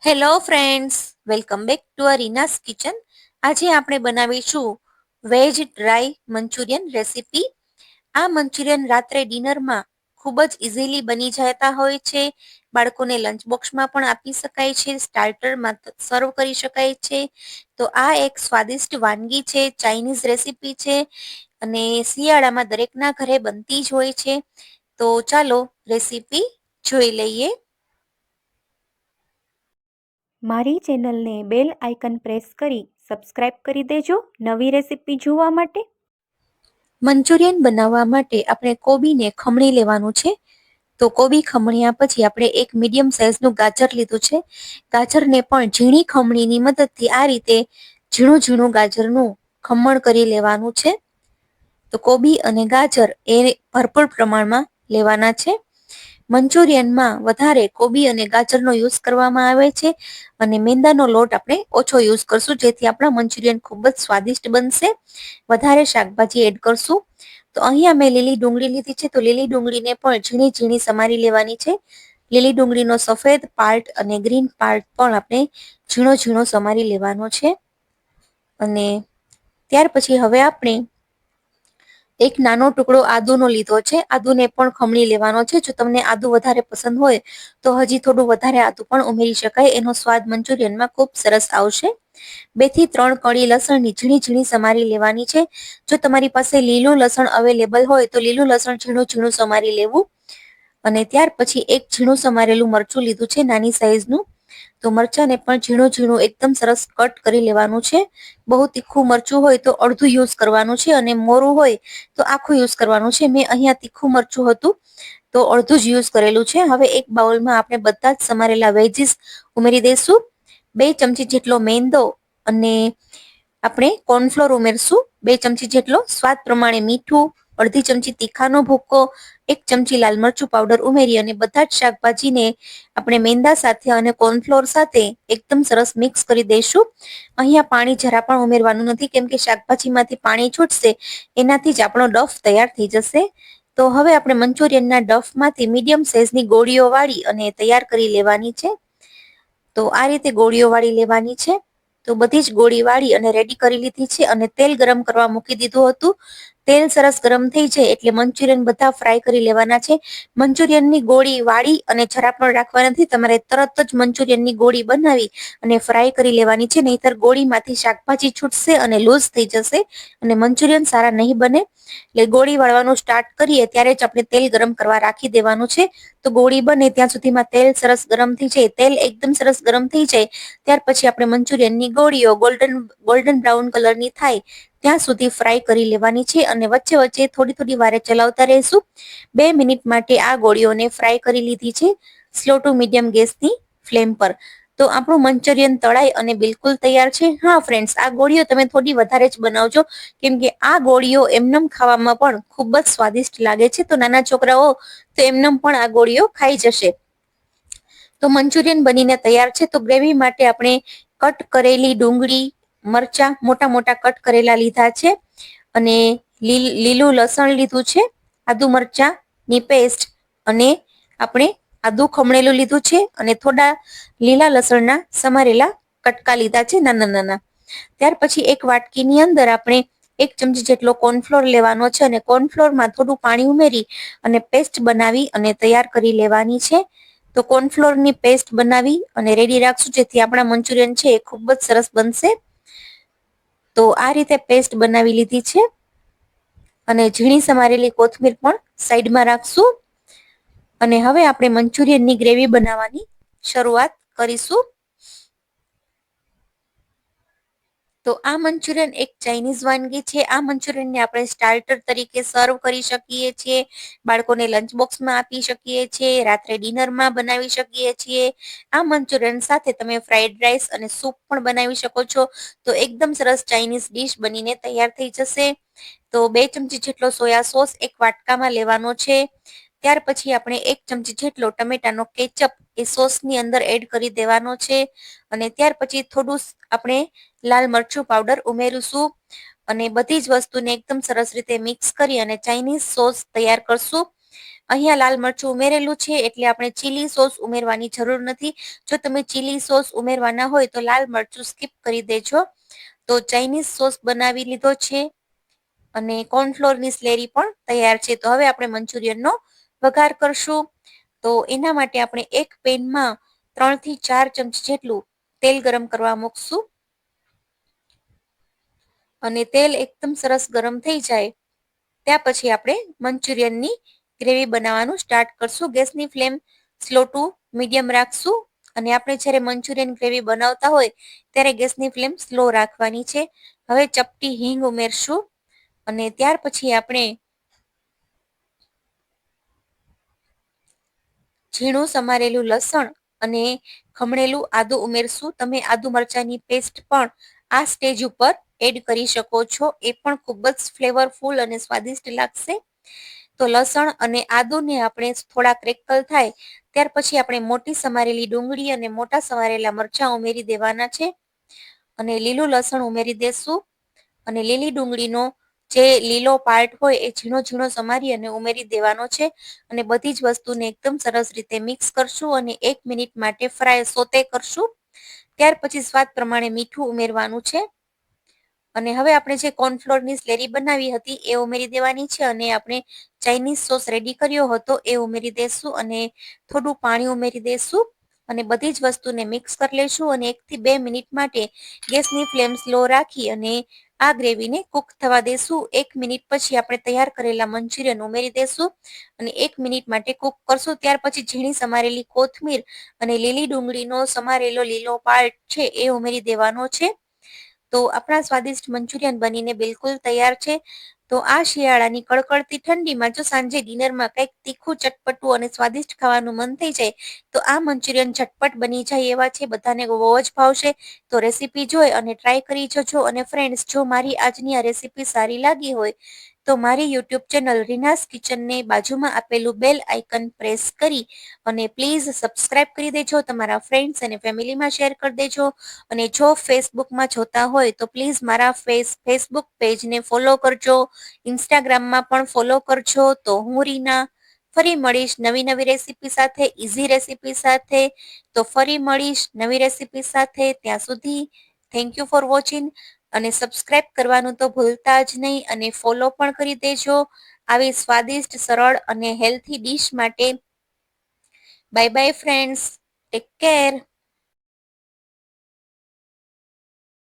Hello friends, welcome back to Reena's kitchen. આજે આપણે બનાવીશું વેજ ડ્રાય મંચુરિયન રેસીપી. આ મંચુરિયન રાત્રે ડિનરમાં ખૂબ જ ઇઝીલી બની જતા હોય છે. બાળકોને લંચ બોક્સમાં પણ આપી શકાય છે, સ્ટાર્ટરમાં સર્વ કરી શકાય છે. તો આ એક સ્વાદિષ્ટ વાનગી છે, ચાઇનીઝ રેસીપી છે અને શિયાળામાં દરેકના ઘરે બનતી જ હોય છે. તો ચાલો રેસીપી જોઈ લઈએ. મારી ચેનલને બેલ આઇકન પ્રેસ કરી સબસ્ક્રાઇબ કરી દેજો નવી રેસીપી જોવા માટે. મંચુરિયન બનાવવા માટે આપણે કોબીને ખમણી લેવાનું છે. તો કોબી ખમણ્યા પછી આપણે એક મીડિયમ સાઇઝનું ગાજર લીધું છે. ગાજરને પણ ઝીણી ખમણીની મદદથી આ રીતે ઝીણું ઝીણું ગાજરનું ખમણ કરી લેવાનું છે. તો કોબી અને ગાજર એ ભરપૂર પ્રમાણમાં લેવાના છે. મંચુરિયનમાં વધારે કોબી અને ગાજરનો યુઝ કરવામાં આવે છે અને મેંદાનો લોટ આપણે ઓછો યુઝ કરશું, જેથી આપણા મંચુરિયન ખૂબ જ સ્વાદિષ્ટ બનશે. વધારે શાકભાજી એડ કરશું. તો અહીંયા મેં લીલી ડુંગળી લીધી છે, તો લીલી ડુંગળીને પણ ઝીણી ઝીણી સમારી લેવાની છે. લીલી ડુંગળીનો સફેદ પાર્ટ અને ગ્રીન પાર્ટ પણ આપણે ઝીણો ઝીણો સમારી લેવાનો છે. અને ત્યાર પછી હવે આપણે એક નાનો ટુકડો આદુનો લીધો છે. આદુને પણ ખમણી લેવાનો છે. જો તમને આદુ વધારે પસંદ હોય તો હજી થોડું વધારે આદુ પણ ઉમેરી શકાય, એનો સ્વાદ મંચુરિયનમાં ખૂબ સરસ આવશે. 2 થી 3 કળી લસણની ઝીણી ઝીણી સમારી લેવાની છે. જો તમારી પાસે લીલું લસણ અવેલેબલ હોય તો લીલું લસણ ઝીણું ઝીણું સમારી લેવું. અને ત્યાર પછી એક ઝીણું સમારેલું મરચું લીધું છે, નાની સાઈઝનું. તો મરચાને પણ ઝીણું ઝીણું એકદમ સરસ કટ કરી લેવાનું છે. બહુ તીખું મરચું હોય તો અડધું યુઝ કરવાનું છે અને મોરું હોય તો આખું યુઝ કરવાનું છે. મેં અહીંયા તીખું મરચું હતું તો અડધું જ યુઝ કરેલું છે. હવે એક બાઉલમાં આપણે બધા જ સમારેલા વેજીસ ઉમેરી દઈશું. 2 ચમચી જેટલો મેંદો અને આપણે કોર્નફ્લોર ઉમેરશું. 2 ચમચી જેટલો, સ્વાદ પ્રમાણે મીઠું, અડધી ચમચી તીખાનો ભૂક્કો, 1 ચમચી લાલ મરચું પાવડર ઉમેરી અને બધા જ શાકભાજીને આપણે મેંદા સાથે અને કોર્નફ્લોર સાથે એકદમ સરસ મિક્સ કરી દઈશું. અહીંયા પાણી જરા પણ ઉમેરવાનું નથી, કેમ કે શાકભાજીમાંથી પાણી છૂટશે એનાથી જ આપણો ડફ તૈયાર થઈ જશે. તો હવે આપણે મંચુરિયનના ડફમાંથી મીડિયમ સાઇઝની ગોળીઓ વાળી અને તૈયાર કરી લેવાની છે. તો આ રીતે ગોળીઓ વાળી લેવાની છે. તો બધી જ ગોળી વાળી અને રેડી કરી લીધી છે અને તેલ ગરમ કરવા મૂકી દીધું હતું. તેલ સરસ ગરમ થઈ જાય એટલે મંચુરિયન બધા ફ્રાય કરી લેવાના છે. મંચુરિયનની ગોળી વાળી અને જરા પણ રાખવા નથી. તમારે તરત જ મંચુરિયનની ગોળી બનાવી અને ફ્રાય કરી લેવાની છે, નહીતર ગોળીમાંથી શાકભાજી છૂટશે અને લૂઝ થઈ જશે અને મંચુરિયન સારા નહીં બને. એટલે ગોળી વાળવાનું સ્ટાર્ટ કરીએ ત્યારે જ આપણે તેલ ગરમ કરવા રાખી દેવાનું છે. તો ગોળી બને ત્યાં સુધીમાં તેલ સરસ ગરમ થઈ જાય. તેલ એકદમ સરસ ગરમ થઈ જાય ત્યાર પછી આપણે મંચુરિયનની ગોળીઓ ગોલ્ડન બ્રાઉન કલરની થાય ત્યાં સુધી ફ્રાય કરી લેવાની છે અને વચ્ચે વચ્ચે થોડી થોડી વારે ચલાવતા રહીશું. 2 મિનિટ માટે આ ગોળીઓને ફ્રાય કરી લીધી છે, સ્લો ટુ મીડિયમ ગેસની ફ્લેમ પર. તો આપણું મંચુરિયન તળાઈ અને બિલકુલ તૈયાર છે. હા ફ્રેન્ડ્સ, આ ગોળીઓ તમે થોડી વધારે જ બનાવજો, કેમ કે આ ગોળીઓ એમનેમ ખાવામાં પણ ખૂબ જ સ્વાદિષ્ટ લાગે છે. તો નાના છોકરાઓ તો એમનેમ પણ આ ગોળીઓ ખાઈ જશે. તો મંચુરિયન બનીને તૈયાર છે. તો ગ્રેવી માટે આપણે કટ કરેલી ડુંગળી, મરચા મોટા મોટા કટ કરેલા લીધા છે અને લીલું લસણ લીધું છે, આદુ મરચાની પેસ્ટ અને આપણે આદુ ખમણેલું લીધું છે અને થોડા લીલા લસણના સમારેલા કટકા લીધા છે નાના નાના. ત્યાર પછી એક વાટકીની અંદર આપણે 1 ચમચી જેટલો કોર્નફ્લોર લેવાનો છે અને કોર્નફ્લોરમાં થોડું પાણી ઉમેરી અને પેસ્ટ બનાવી અને તૈયાર કરી લેવાની છે. તો કોર્નફ્લોરની પેસ્ટ બનાવી અને રેડી રાખશું, જેથી આપણા મંચુરિયન છે એ ખૂબ જ સરસ બનશે. તો આ રીતે પેસ્ટ બનાવી લીધી છે અને ઝીણી સમારેલી કોથમીર પણ સાઈડમાં રાખશું. અને હવે આપણે મંચુરિયનની ગ્રેવી બનાવવાની શરૂઆત કરીશું. તો આ મંચુરિયન એક ચાઇનીઝ વાનગી છે. આ મંચુરિયનને આપણે સ્ટાર્ટર તરીકે સર્વ કરી શકીએ છીએ, બાળકોને લંચ બોક્સમાં આપી શકીએ છીએ, રાત્રે ડિનરમાં બનાવી શકીએ છીએ. આ મંચુરિયન સાથે તમે ફ્રાઈડ રાઈસ અને સૂપ પણ બનાવી શકો છો. તો એકદમ સરસ ચાઇનીઝ ડીશ બનીને તૈયાર થઈ જશે. તો 2 ચમચી જેટલો સોયા સોસ એક વાટકામાં લેવાનો છે. ત્યાર પછી આપણે 1 ચમચી જેટલો ટમેટાનો કેચઅપ એ સોસની અંદર એડ કરી દેવાનો છે અને ત્યાર પછી થોડું આપણે લાલ મરચું પાવડર ઉમેરીશું અને બધી જ વસ્તુને એકદમ સરસ રીતે મિક્સ કરી અને ચાઇનીઝ સોસ તૈયાર કરશું. અહીંયા લાલ મરચું ઉમેરેલું છે એટલે આપણે ચીલી સોસ ઉમેરવાની જરૂર નથી. જો તમે ચીલી સોસ ઉમેરવાના હોય તો લાલ મરચું સ્કીપ કરી દેજો. તો ચાઇનીઝ સોસ બનાવી લીધો છે અને કોર્નફ્લોરની સ્લેરી પણ તૈયાર છે. તો હવે આપણે મંચુરિયનનો વઘાર કરશું. તો એના માટે આપણે એક પેનમાં 3 થી 4 ચમચી જેટલું તેલ ગરમ કરવા મૂકશું અને તેલ એકદમ સરસ ગરમ થઈ જાય ત્યાં પછી આપણે મંચુરિયનની ગ્રેવી બનાવવાનું સ્ટાર્ટ કરશું. ગેસની ફ્લેમ સ્લો ટુ મીડિયમ રાખશું અને આપણે જ્યારે મંચુરિયન ગ્રેવી બનાવતા હોય ત્યારે ગેસની ફ્લેમ સ્લો રાખવાની છે. હવે ચપટી હિંગ ઉમેરશું અને ત્યાર પછી આપણે ઝીણું સમારેલું લસણ અને ખમણેલું આદુ ઉમેરશું. તમે આદુ મરચાની પેસ્ટ પણ આ સ્ટેજ ઉપર એડ કરી શકો છો. એ પણ ખૂબ જ ફ્લેવરફુલ અને સ્વાદિષ્ટ લાગશે. તો લસણ અને આદુને આપણે થોડા ક્રેકલ થાય ત્યાર પછી આપણે મોટી સમારેલી ડુંગળી અને મોટા સમારેલા મરચાં ઉમેરી દેવાના છે અને લીલું લસણ ઉમેરી દેશું અને લીલી ડુંગળીનો જે લીલો પાર્ટ હોય એ ઝીણો ઝીણો સમારી અને ઉમેરી દેવાનો છે અને બધી જ વસ્તુને એકદમ સરસ રીતે મિક્સ કરશું અને 1 મિનિટ માટે સોતે કરશું. ત્યાર પછી સ્વાદ પ્રમાણે મીઠું ઉમેરવાનું છે અને હવે આપણે જે કોર્નફ્લોરની સ્લેરી બનાવી હતી એ ઉમેરી દેવાની છે અને આપણે ચાઇનીઝ સોસ રેડી કર્યો હતો એ ઉમેરી દેશું અને થોડું પાણી ઉમેરી દેશું અને બધી જ વસ્તુને મિક્સ કરી લઈશું અને 1 થી 2 મિનિટ માટે ગેસની ફ્લેમ સ્લો રાખી અને આ ગ્રેવીને કુક થવા દેશું. 1 મિનિટ પછી આપણે તૈયાર કરેલા મંચુરિયન ઉમેરી દેશું અને 1 મિનિટ માટે કુક કરશું. ત્યાર પછી ઝીણી સમારેલી કોથમીર અને લીલી ડુંગળીનો સમારેલો લીલો પાર્ટ છે એ ઉમેરી દેવાનો છે. તો આપણા સ્વાદિષ્ટ મંચુરિયન બનીને બિલકુલ તૈયાર છે. તો આ શિયાળાની કડકડતી ઠંડીમાં જો સાંજે ડિનરમાં કંઈક તીખું, ચટપટું અને સ્વાદિષ્ટ ખાવાનું મન થઈ જાય તો આ મંચુરિયન ઝટપટ બની જાય એવા છે. બધાને બહુ જ ભાવશે. તો રેસીપી જોઈ અને ટ્રાય કરી જજો. અને ફ્રેન્ડ્સ, જો મારી આજની આ રેસીપી સારી લાગી હોય તો મારી યુટ્યુબ ચેનલ રીનાસ કિચનને બાજુમાં આપેલું બેલ આઇકન પ્રેસ કરી અને પ્લીઝ સબસ્ક્રાઇબ કરી દેજો. તમારા ફ્રેન્ડ્સ અને ફેમિલીમાં શેર કરી દેજો અને જો ફેસબુકમાં જોતા હોય તો પ્લીઝ મારા ફેસબુક પેજને ફોલો કરજો. ઇન્સ્ટાગ્રામમાં પણ ફોલો કરજો. તો હું રીના ફરી મળીશ નવી નવી રેસીપી સાથે, ઇઝી રેસીપી સાથે. તો ફરી મળીશ નવી રેસીપી સાથે. ત્યાં સુધી થેન્ક યુ ફોર વોચિંગ અને સબસ્ક્રાઇબ કરવાનું તો ભૂલતા જ નહીં અને ફોલો પણ કરી દેજો આવી સ્વાદિષ્ટ, સરળ અને હેલ્થી ડીશ માટે. Bye bye friends, take care.